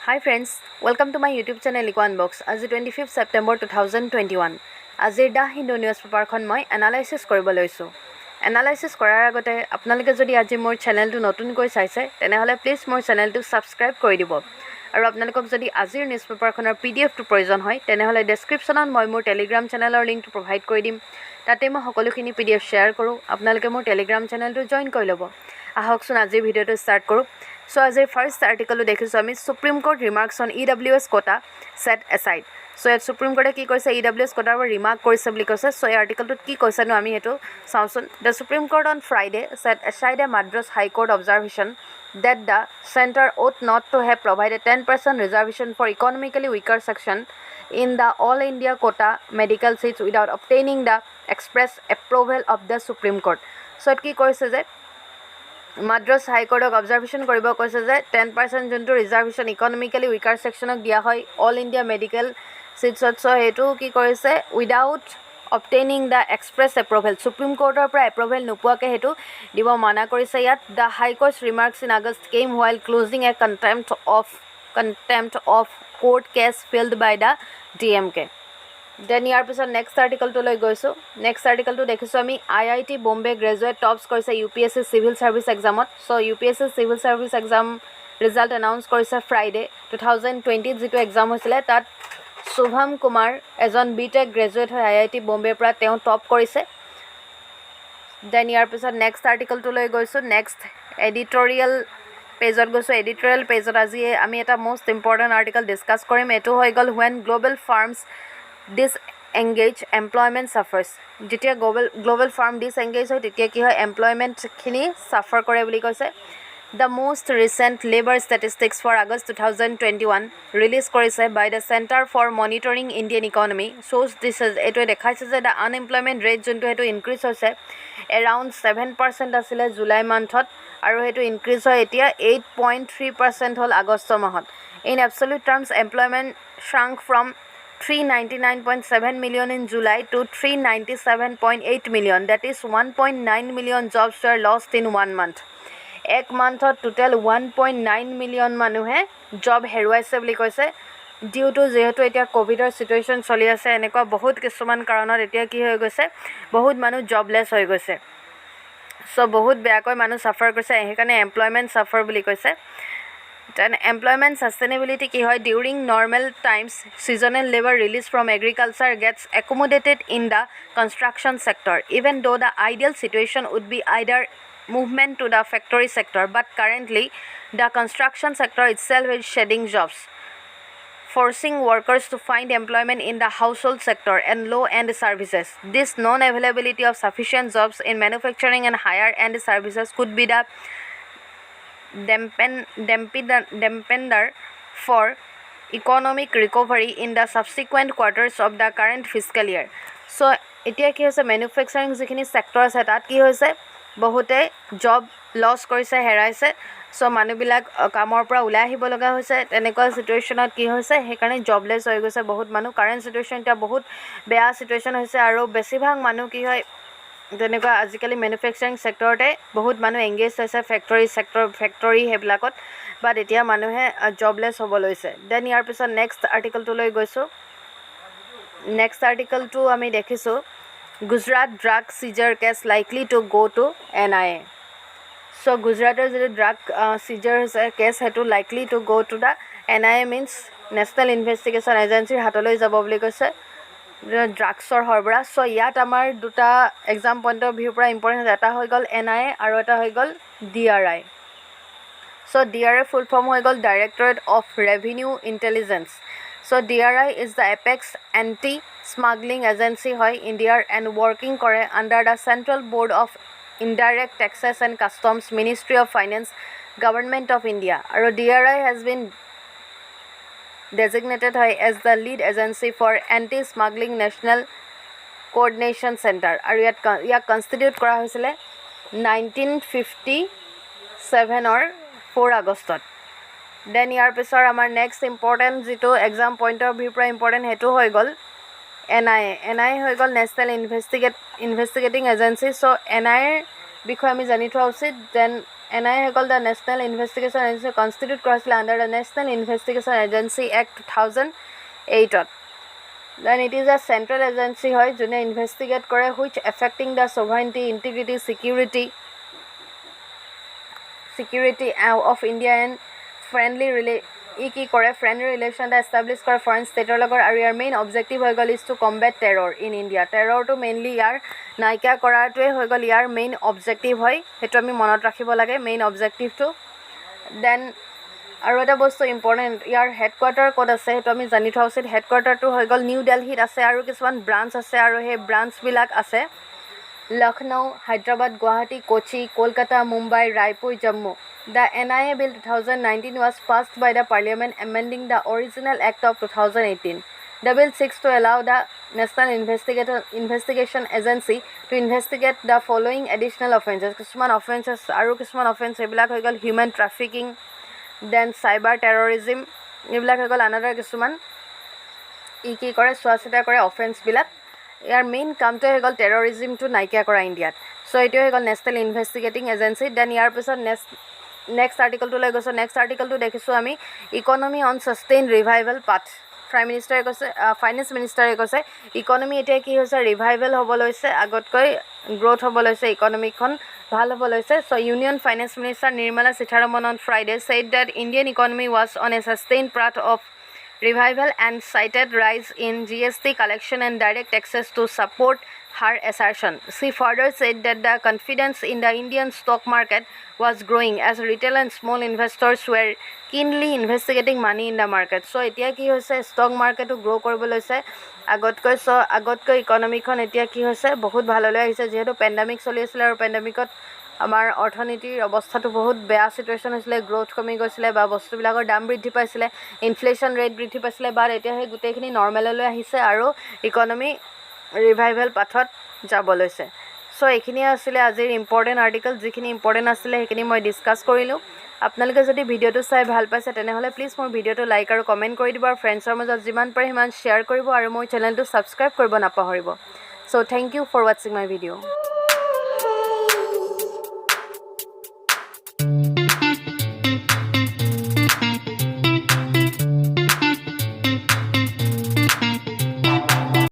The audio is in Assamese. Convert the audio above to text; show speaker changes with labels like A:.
A: Hi friends, welcome to my YouTube channel Liko Unbox. আজি 25 September 2021. আজিৰ দা হিন্দু নিউজ পেপাৰখন মই এনালাইসিস কৰিব লৈছো। এনালাইসিস কৰাৰ আগতে আপোনালোকে যদি আজি মোৰ চেনেলটো নতুনকৈ চাইছে তেনেহলে প্লিজ মোৰ চেনেলটো সাবস্ক্ৰাইব কৰি দিব। আৰু আপোনালোকক যদি আজিৰ নিউজ পেপাৰখনৰ PDF টো প্ৰয়োজন হয় তেনেহলে ডেসক্ৰিপচনত মই মোৰ টেলিগ্ৰাম চেনেলৰ লিংকটো প্ৰভাইড কৰি দিম। তাতে মই সকলোখিনি PDF শ্বেয়াৰ কৰো। আপোনালোকে মোৰ টেলিগ্ৰাম চেনেলটো জয়েন কৰি ল'ব। আহকচোন আজিৰ ভিডিঅটো ষ্টাৰ্ট কৰো। So as a first article dekhisu ami Supreme Court remarks on EWS quota set aside. So at Supreme Court ki koise EWS quota or remark korise boli koise. So ei article tut ki koise no ami hetu saosun. The Supreme Court on Friday set aside a Madras High Court observation that the center ought not to have provided 10% reservation for economically weaker section in the all India quota medical seats without obtaining the express approval of the Supreme Court. So at ki koise je Madras High Court observation কৰিব কৈছে যে 10% যোনটো ৰিজাৰ্ভেশন ইকনমিক্যালি উইকাৰ সেকশনক দিয়া হয় অল ইন্ডিয়া মেডিকেল সিটছত সো হেতু কি কৰিছে without obtaining the express approval Supreme Courtৰ পৰা approval নোপোৱাকে হেতু দিব মানা কৰিছে ইয়াত the High Court's remarks in August came while closing a contempt of court case filed by the DMK. Then ইয়াৰ পিছত next article to লৈ গৈছো next article to দেখিছো আমি IIT Bombay graduate tops কৰিছে UPSC civil service examত so UPSC civil service exam result announce কৰিছে Friday 2020 যেটো exam হৈছিল তাত শুভম কুমাৰ এজন BTech graduate হয় IIT Bombay পৰা তেওঁ টপ কৰিছে then ইয়াৰ পিছত next article to লৈ গৈছো next editorial পেজত গৈছো editorial পেজত আজি আমি এটা most important article discuss কৰিম এটো হৈ গল when global firms disengage employment suffers যেতিয়া global firm disengage হয় তেতিয়া কি হয় employment খিনি suffer কৰে বুলি কৈছে the most recent labor statistics for August 2021 release কৰিছে by the Center for Monitoring Indian Economy shows this is এটো দেখাইছে যে the unemployment rate যোনটো হেতু increase হৈছে around 7% আছিল জুলাই মান্থত আৰু হেতু increase হয় এতিয়া 8.3% হল আগষ্ট মাহত in absolute terms employment shrunk from 399.7 million in July to 397.8 million. That is 1.9 million jobs were lost in 1 month. Ek month total 1.9 million manuhe job heruaise boli koise due to jehetu etia covid situation choli ase eneko bahut kisuman karonor etia ki hoy goise bahut manu jobless hoy goise so bahut beya koi manu suffer koise ehikane employment suffer boli koise Then employment sustainability ki hoy during normal times seasonal labor released from agriculture gets accommodated in the construction sector even though the ideal situation would be either movement to the factory sector but currently the construction sector itself is shedding jobs forcing workers to find employment in the household sector and low end services this non availability of sufficient jobs in manufacturing and higher end services could be the dampener for economic recovery in the subsequent quarters of the current fiscal year. So, etia ki hoise manufacturing jikhini sector ase tat ki hoise bahute job loss korise heraise so manu bilak kamor pura ulai ahibo loga hoise tenekwa situationot ki hoise hekarne jobless hoy goise bahut manu current situation ta bahut beya situation hoise aru besibhag manu ki hoy তেনেকুৱা আজিকালি ম্যানুফ্যাকচাৰিং সেক্টৰতে বহুত মানুহ এংগেজ হৈছে ফ্যাক্টৰী হেবিলাকত বাট এতিয়া মানুহে জবলেছ হ'ব লৈছে দেন ইয়াৰ পিছত নেক্সট আৰ্টিকলটো লৈ গৈছো নেক্সট আৰ্টিকলটো আমি দেখিছো Gujarat drug seizure case likely to go to NIA so গুজৰাটৰ যে ড্ৰাগ সিজাৰ কেছ হেতু likely to go to the NIA means national investigation এজেন্সিৰ হাতলৈ যাব বুলি কৈছে ড্ৰাগছৰ হৰবৰা সো ইয়াত আমাৰ দুটা এক্সাম পইণ্ট অফ ভিউ পৰা ইম্পৰ্টেন্ট এটা হৈ গল NIA আৰু এটা হৈ গল DRI so DRI full form হৈ গল directorate of revenue intelligence so DRI is the apex anti smuggling agency হয় ইণ্ডিয়াৰ and working কৰে under the Central Board of Indirect Taxes and Customs Ministry of Finance Government of India আৰু DRI has been designated as the lead agency for anti-smuggling national coordination center আৰু ইয়াক কনস্টিটিউট কৰা হৈছিল 1957 or 4 আগষ্টত দেন ইয়াৰ পিছৰ আমাৰ নেক্সট ইম্পৰ্টেন্ট যেটো এক্সাম পইণ্ট অফ ভিউ পৰা ইম্পৰ্টেন্ট হেতু হৈ গল NIA হৈ গল national investigating agency so NIA বিষয়ে আমি জানি থোৱা উচিত দেন NIA হৈ গ'ল the national investigation agency constitute কৰা হৈছিলে under the national investigation agency act 2008ত। Then it is a central agency হয় যোনে ইনভেষ্টিগেট কৰে which affecting the sovereignty integrity security of India and কি কৰে ফ্ৰেণ্ডলি ৰিলেশ্যন এটা এষ্টাব্লিছ কৰে ফৰেইন ষ্টেটৰ লগত আৰু ইয়াৰ মেইন অবজেক্টিভ হৈ গ'ল is to combat terror in India. টেৰৰটো মেইনলি ইয়াৰ নাইকিয়া কৰাটোৱে হৈ গ'ল ইয়াৰ মেইন অবজেক্টিভ হয়, সেইটো আমি মনত ৰাখিব লাগে মেইন অবজেক্টিভটো। দেন আৰু এটা বস্তু ইম্পৰ্টেণ্ট, ইয়াৰ হেডকোৱাৰ্টাৰ ক'ত আছে সেইটো আমি জানি থোৱা উচিত। হেডকোৱাৰ্টাৰটো হৈ গ'ল নিউ দিল্লীত আছে আৰু কিছুমান ব্ৰাঞ্চ আছে আৰু সেই ব্ৰাঞ্চবিলাক আছে Lucknow, Hyderabad, Guwahati, Kochi, Kolkata, Mumbai, Raipur, Jammu. The NIA Bill 2019 was passed by the Parliament amending the original Act of 2018. The bill seeks to allow the National Investigation Agency to investigate the following additional offences. কিছুমান offences আৰু কিছুমান offense এইবিলাক হৈ গ'ল human trafficking, then cyber terrorism, এইবিলাক হৈ গ'ল আনাদাৰ কিছুমান কি কৰে চোৱা চিতা কৰে অফেন্সবিলাক। ইয়াৰ মেইন কামটোৱে হৈ গ'ল টেৰৰিজিমটো নাইকিয়া কৰা ইণ্ডিয়াত। চ' এইটোৱে হৈ গ'ল নেশ্যনেল ইনভেষ্টিগেটিং এজেঞ্চি। দেন ইয়াৰ পিছত নেক্সট আৰ্টিকলটো লৈ গৈছোঁ। নেক্সট আৰ্টিকলটো দেখিছোঁ আমি economy on sustained revival path. Finance মিনিষ্টাৰে কৈছে ইকনমি এতিয়া কি হৈছে ৰিভাইভেল হ'ব লৈছে, আগতকৈ গ্ৰ'থ হ'ব লৈছে, ইকনমিখন ভাল হ'ব লৈছে। So' union finance minister Nirmala Sitharaman on Friday said that Indian economy was on a sustained path of revival and cited rise in GST collection and direct taxes to support her assertion. She further said that the confidence in the Indian stock market was growing as retail and small investors were keenly investigating money in the market. So এতিয়া কি হৈছে ষ্টক মাৰ্কেটো গ্ৰ' কৰিব লৈছে আগতকৈ ইকনমিখন এতিয়া কি হৈছে বহুত ভাললৈ আহিছে, যিহেতু পেণ্ডামিক চলি আছিলে আৰু পেণ্ডামিকত আমাৰ অৰ্থনীতিৰ অৱস্থাটো বহুত বেয়া চিটুৱেশ্যন হৈছিলে, গ্ৰ'থ কমি গৈছিলে বা বস্তুবিলাকৰ দাম বৃদ্ধি পাইছিলে, ইনফ্লেশ্যন ৰেট বৃদ্ধি পাইছিলে, বাট এতিয়া সেই গোটেইখিনি নৰ্মেললৈ আহিছে আৰু ইকনমি ৰিভাইভেল পাথত যাব লৈছে। চ' এইখিনিয়ে আছিলে আজিৰ ইম্পৰ্টেণ্ট আৰ্টিকল। যিখিনি ইম্পৰ্টেণ্ট আছিলে সেইখিনি মই ডিছকাছ কৰিলোঁ। আপোনালোকে যদি ভিডিঅ'টো চাই ভাল পাইছে তেনেহ'লে প্লিজ মোৰ ভিডিঅ'টো লাইক আৰু কমেণ্ট কৰি দিব আৰু ফ্ৰেণ্ডছৰ মাজত যিমান পাৰে সিমান শ্বেয়াৰ কৰিব আৰু মোৰ চেনেলটো ছাবস্ক্ৰাইব কৰিব নাপাহৰিব। চ' থেংক ইউ ফৰ ৱাচিং মাই ভিডিঅ'।